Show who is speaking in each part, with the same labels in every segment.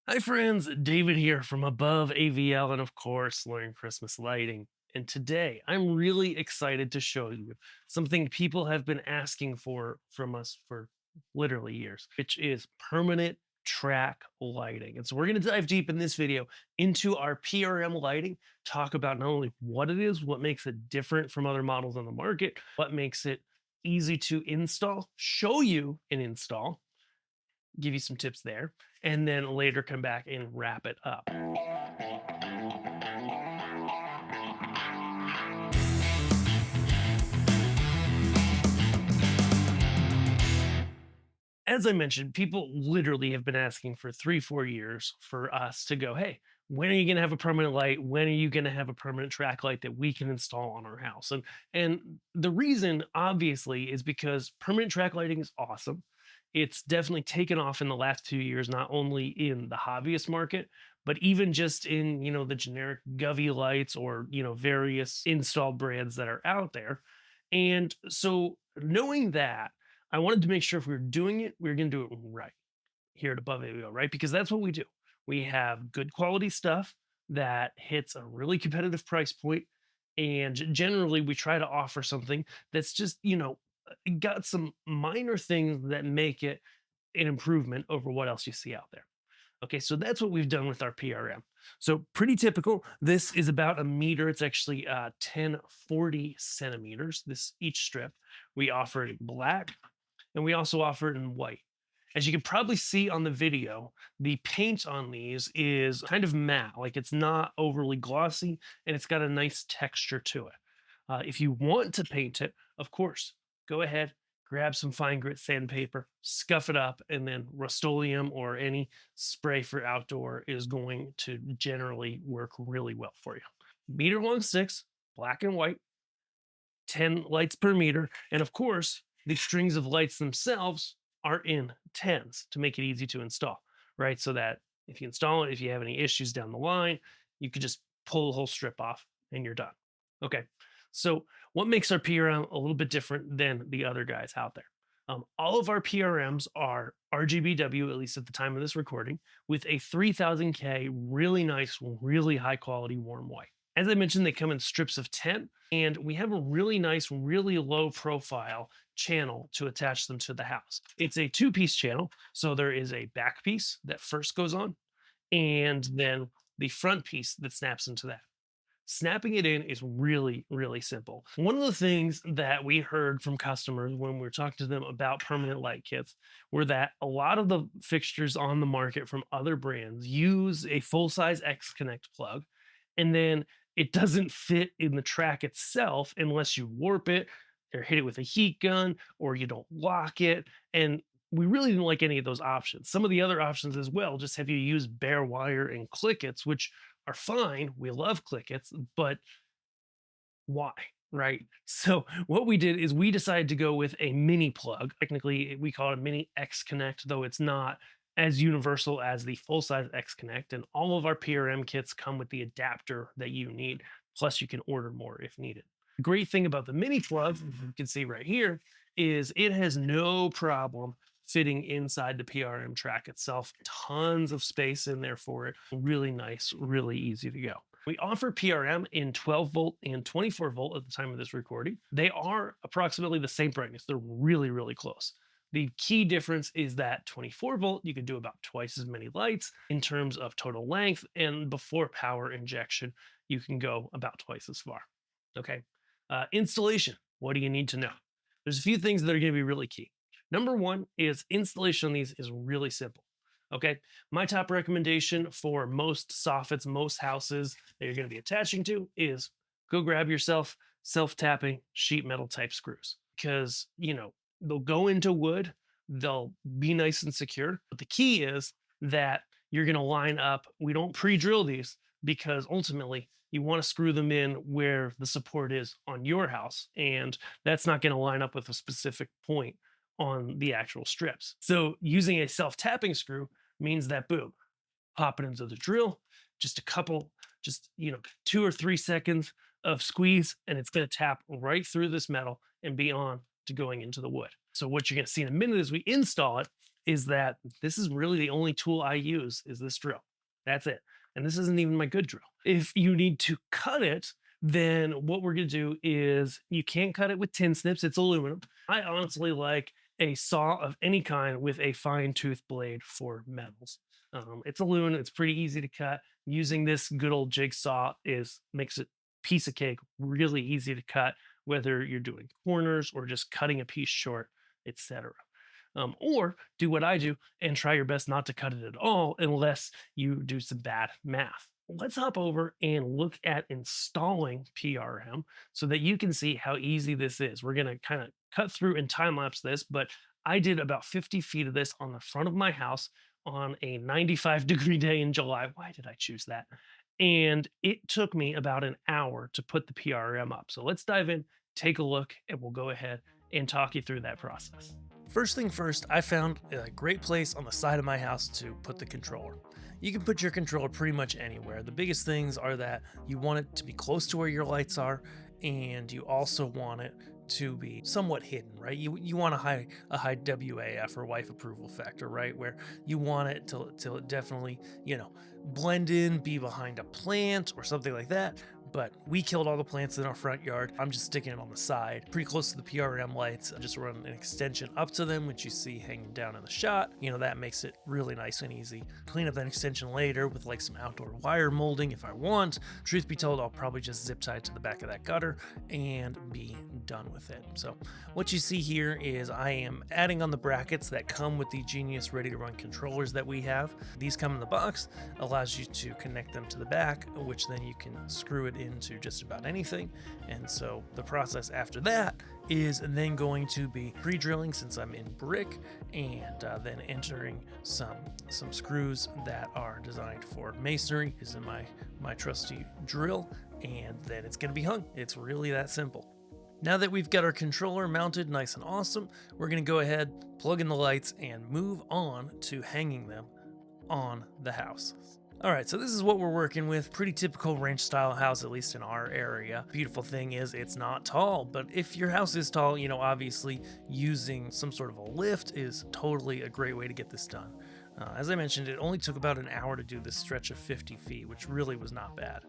Speaker 1: Hi friends, David here from Above AVL and of course Learning Christmas Lighting. And today I'm really excited to show you something people have been asking for from us for literally years, which is permanent track lighting. And so we're going to dive deep in this video into our PRM lighting, talk about not only what it is, what makes it different from other models on the market, what makes it easy to install, show you an install, give you some tips there, and then later come back and wrap it up. As I mentioned, people literally have been asking for 3, 4 years for us to go, hey, when are you going to have a permanent light? When are you going to have a permanent track light that we can install on our house? And the reason, obviously, is because permanent track lighting is awesome. It's definitely taken off in the last 2 years, not only in the hobbyist market, but even just in the generic Govy lights or various installed brands that are out there. And so knowing that, I wanted to make sure if we were doing it, we were going to do it right here at Above AVL, right? Because that's what we do. We have good quality stuff that hits a really competitive price point, and generally we try to offer something that's just got some minor things that make it an improvement over what else you see out there. Okay, so that's what we've done with our PRM. So pretty typical. This is about a meter. It's actually 1040 centimeters. This each strip. We offer it in black, and we also offer it in white. As you can probably see on the video, the paint on these is kind of matte, like it's not overly glossy, and it's got a nice texture to it. If you want to paint it, of course, go ahead, grab some fine grit sandpaper, scuff it up, and then Rust-Oleum or any spray for outdoor is going to generally work really well for you. Meter long sticks, black and white, 10 lights per meter, and of course, the strings of lights themselves are in tens to make it easy to install, right? So that if you install it, if you have any issues down the line, you could just pull the whole strip off and you're done. Okay. So what makes our PRM a little bit different than the other guys out there? All of our PRMs are RGBW, at least at the time of this recording, with a 3000K, really nice, really high quality warm white. As I mentioned, they come in strips of 10, and we have a really nice, really low profile channel to attach them to the house. It's a 2-piece channel, so there is a back piece that first goes on, and then the front piece that snaps into that. Snapping it in is really, really simple. One of the things that we heard from customers when we were talking to them about permanent light kits were that a lot of the fixtures on the market from other brands use a full-size X-Connect plug, and then it doesn't fit in the track itself unless you warp it or hit it with a heat gun or you don't lock it. And we really didn't like any of those options. Some of the other options as well just have you use bare wire and clickets, which are fine. We love clickets, but why? Right. So what we did is we decided to go with a mini plug. Technically, we call it a mini X Connect, though it's not as universal as the full size X Connect. And all of our PRM kits come with the adapter that you need. Plus, you can order more if needed. The great thing about the mini plug, you can see right here, is it has no problem fitting inside the PRM track itself. Tons of space in there for it. Really nice, really easy to go. We offer PRM in 12 volt and 24 volt at the time of this recording. They are approximately the same brightness. They're really, really close. The key difference is that 24 volt, you can do about twice as many lights in terms of total length, and before power injection, you can go about twice as far. Okay. Installation. What do you need to know? There's a few things that are going to be really key. Number one is installation on these is really simple. Okay. My top recommendation for most soffits, most houses that you're going to be attaching to is go grab yourself self-tapping sheet metal type screws, because, they'll go into wood, they'll be nice and secure. But the key is that you're going to line up. We don't pre-drill these because ultimately you want to screw them in where the support is on your house. And that's not going to line up with a specific point on the actual strips. So using a self-tapping screw means that boom, pop it into the drill, just a couple, 2 or 3 seconds of squeeze, and it's going to tap right through this metal and be on to going into the wood. So what you're going to see in a minute as we install it is that this is really the only tool I use is this drill. That's it. And this isn't even my good drill. If you need to cut it, then what we're going to do is you can't cut it with tin snips. It's aluminum. I honestly like a saw of any kind with a fine tooth blade for metals. It's aluminum. It's pretty easy to cut. Using this good old jigsaw makes it piece of cake, really easy to cut, whether you're doing corners or just cutting a piece short, etc. Or do what I do and try your best not to cut it at all unless you do some bad math. Let's hop over and look at installing PRM so that you can see how easy this is. We're going to kind of cut through and time lapse this, but I did about 50 feet of this on the front of my house on a 95-degree day in July. Why did I choose that? And it took me about an hour to put the PRM up. So let's dive in, take a look, and we'll go ahead and talk you through that process. First thing first, I found a great place on the side of my house to put the controller. You can put your controller pretty much anywhere. The biggest things are that you want it to be close to where your lights are, and you also want it to be somewhat hidden, right? You want a high WAF or wife approval factor, right? Where you want it to definitely, blend in, be behind a plant or something like that. But we killed all the plants in our front yard. I'm just sticking it on the side, pretty close to the PRM lights. I just run an extension up to them, which you see hanging down in the shot. That makes it really nice and easy. Clean up that extension later with like some outdoor wire molding if I want. Truth be told, I'll probably just zip tie it to the back of that gutter and be done with it. So what you see here is I am adding on the brackets that come with the Genius Ready to Run controllers that we have. These come in the box, allows you to connect them to the back, which then you can screw it into just about anything. And so the process after that is then going to be pre-drilling, since I'm in brick, and then entering some screws that are designed for masonry is in my trusty drill, and then it's going to be hung. It's really that simple. Now that we've got our controller mounted nice and awesome, we're going to go ahead, plug in the lights, and move on to hanging them on the house. All right, so this is what we're working with. Pretty typical ranch style house, at least in our area. Beautiful thing is it's not tall, but if your house is tall, obviously using some sort of a lift is totally a great way to get this done. As I mentioned, it only took about an hour to do this stretch of 50 feet, which really was not bad.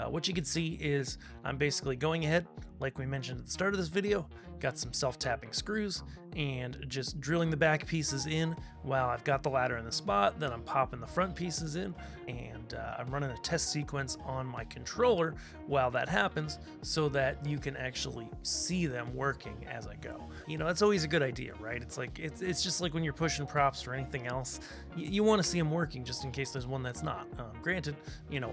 Speaker 1: What you can see is I'm basically going ahead, like we mentioned at the start of this video, got some self-tapping screws and just drilling the back pieces in while I've got the ladder in the spot. Then I'm popping the front pieces in, and I'm running a test sequence on my controller while that happens so that you can actually see them working as I go. That's always a good idea, right? It's just like when you're pushing props or anything else, you want to see them working just in case there's one that's not. Granted,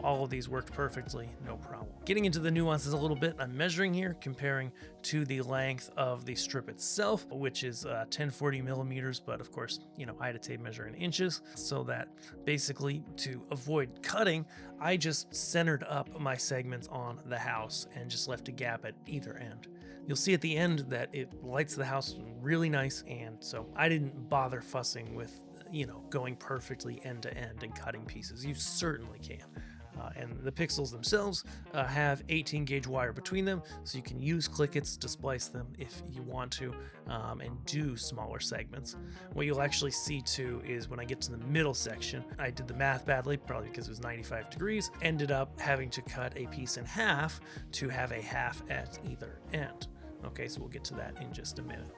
Speaker 1: all of these worked perfectly, no problem. Getting into the nuances a little bit, I'm measuring here, comparing to the length of the strip itself, which is 1040 millimeters, but of course, I had to tape measure in inches, so that basically to avoid cutting, I just centered up my segments on the house and just left a gap at either end. You'll see at the end that it lights the house really nice, and so I didn't bother fussing with, going perfectly end to end and cutting pieces. You certainly can. And the pixels themselves have 18 gauge wire between them, so you can use clickets to splice them if you want to, and do smaller segments. What you'll actually see too is when I get to the middle section, I did the math badly, probably because it was 95 degrees, ended up having to cut a piece in half to have a half at either end. Okay, so we'll get to that in just a minute.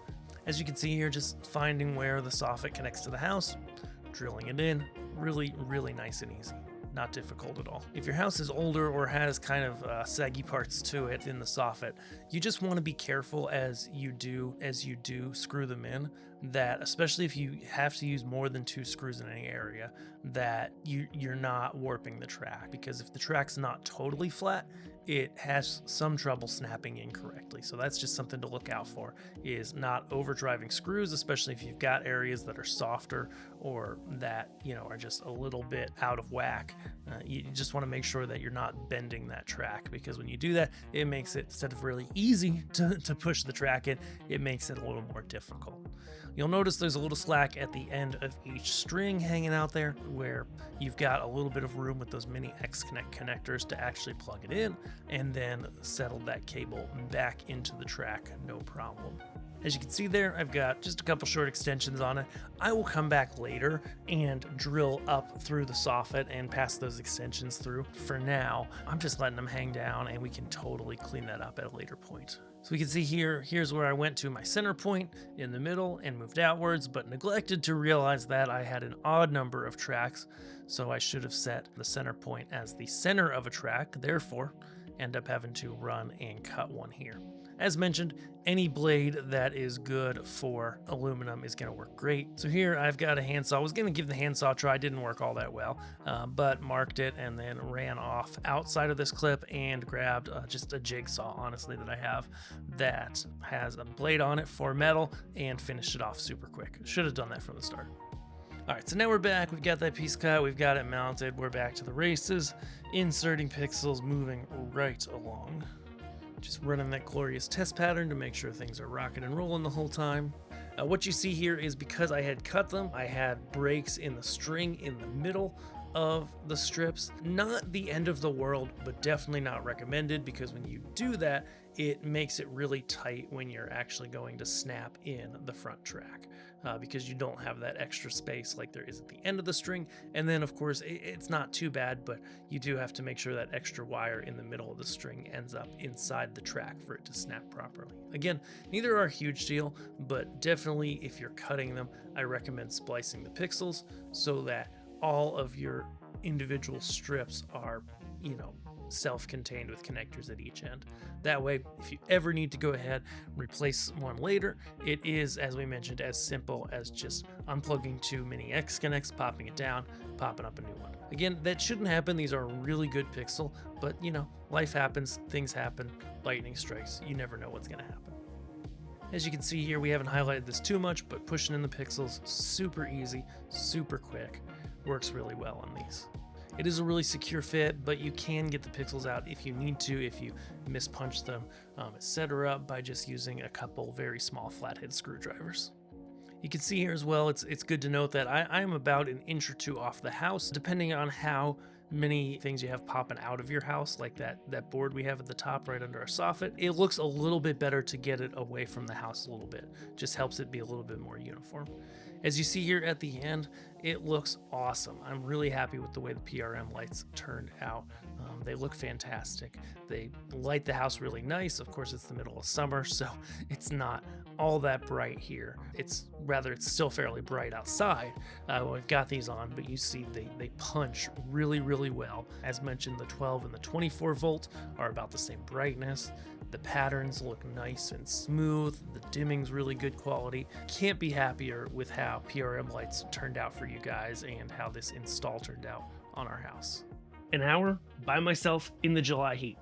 Speaker 1: As you can see here, just finding where the soffit connects to the house, drilling it in, really, really nice and easy. Not difficult at all. If your house is older or has kind of saggy parts to it in the soffit, you just want to be careful as you do screw them in, that especially if you have to use more than 2 screws in any area, that you're not warping the track, because if the track's not totally flat, it has some trouble snapping in correctly. So that's just something to look out for, is not overdriving screws, especially if you've got areas that are softer or that are just a little bit out of whack. You just want to make sure that you're not bending that track, because when you do that, it makes it, instead of really easy to push the track in, it makes it a little more difficult. You'll notice there's a little slack at the end of each string hanging out there, where you've got a little bit of room with those mini X-Connect connectors to actually plug it in and then settle that cable back into the track, no problem. As you can see there, I've got just a couple short extensions on it. I will come back later and drill up through the soffit and pass those extensions through. For now, I'm just letting them hang down, and we can totally clean that up at a later point. So we can see here, here's where I went to my center point in the middle and moved outwards, but neglected to realize that I had an odd number of tracks. So I should have set the center point as the center of a track, therefore end up having to run and cut one here. As mentioned, any blade that is good for aluminum is going to work great. So here I've got a handsaw. I was going to give the handsaw a try, didn't work all that well, but marked it and then ran off outside of this clip and grabbed just a jigsaw, honestly, that I have that has a blade on it for metal, and finished it off super quick. Should have done that from the start. All right, so now we're back. We've got that piece cut. We've got it mounted. We're back to the races, inserting pixels, moving right along. Just running that glorious test pattern to make sure things are rocking and rolling the whole time. What you see here is because I had cut them, I had breaks in the string in the middle of the strips. Not the end of the world, but definitely not recommended, because when you do that, it makes it really tight when you're actually going to snap in the front track, because you don't have that extra space like there is at the end of the string. And then of course it's not too bad, but you do have to make sure that extra wire in the middle of the string ends up inside the track for it to snap properly. Again, neither are a huge deal, but definitely if you're cutting them, I recommend splicing the pixels so that all of your individual strips are, self-contained with connectors at each end. That way, if you ever need to go ahead and replace one later, it is, as we mentioned, as simple as just unplugging two mini X connects, popping it down, popping up a new one. Again, that shouldn't happen. These are a really good pixel, but life happens, things happen, lightning strikes. You never know what's going to happen. As you can see here, we haven't highlighted this too much, but pushing in the pixels, super easy, super quick, works really well on these. It is a really secure fit, but you can get the pixels out if you need to, if you mispunch them, etc., by just using a couple very small flathead screwdrivers. You can see here as well, it's good to note that I am about an inch or two off the house, depending on how many things you have popping out of your house, like that board we have at the top right under our soffit. It looks a little bit better to get it away from the house a little bit. Just helps it be a little bit more uniform. As you see here at the end, it looks awesome. I'm really happy with the way the PRM lights turned out. They look fantastic. They light the house really nice. Of course, it's the middle of summer, so it's not all that bright here. It's still fairly bright outside when we've got these on, but you see they punch really, really well. As mentioned, the 12 and the 24 volt are about the same brightness. The patterns look nice and smooth. The dimming's really good quality. Can't be happier with how PRM lights turned out for you guys and how this install turned out on our house. An hour by myself in the July heat.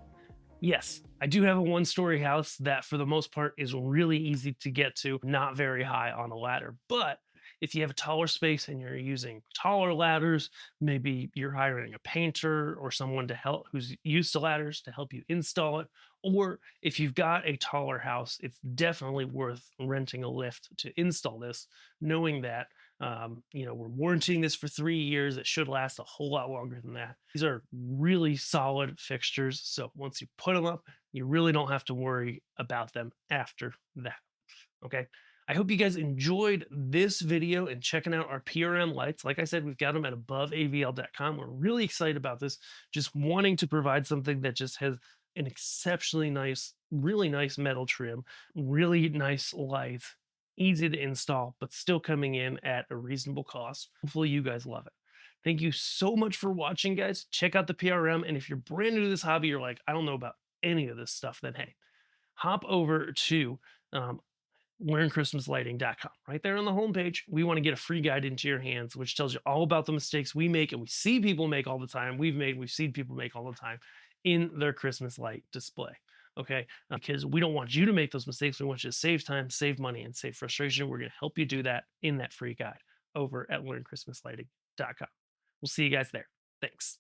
Speaker 1: Yes, I do have a one-story house that for the most part is really easy to get to, not very high on a ladder. But if you have a taller space and you're using taller ladders, maybe you're hiring a painter or someone to help who's used to ladders to help you install it. Or if you've got a taller house, it's definitely worth renting a lift to install this, knowing that we're warranting this for 3 years. It should last a whole lot longer than that. These are really solid fixtures. So once you put them up, you really don't have to worry about them after that. Okay. I hope you guys enjoyed this video and checking out our PRM lights. Like I said, we've got them at aboveavl.com. We're really excited about this. Just wanting to provide something that just has an exceptionally nice, really nice metal trim, really nice lights, easy to install, but still coming in at a reasonable cost. Hopefully you guys love it. Thank you so much for watching, guys. Check out the PRM. And if you're brand new to this hobby, you're like, I don't know about any of this stuff, then hey, hop over to learnchristmaslighting.com. Right there on the homepage, we want to get a free guide into your hands, which tells you all about the mistakes we make and we see people make all the time. We've seen people make all the time in their Christmas light display. Okay, because we don't want you to make those mistakes. We want you to save time, save money, and save frustration. We're going to help you do that in that free guide over at learnchristmaslighting.com. We'll see you guys there. Thanks.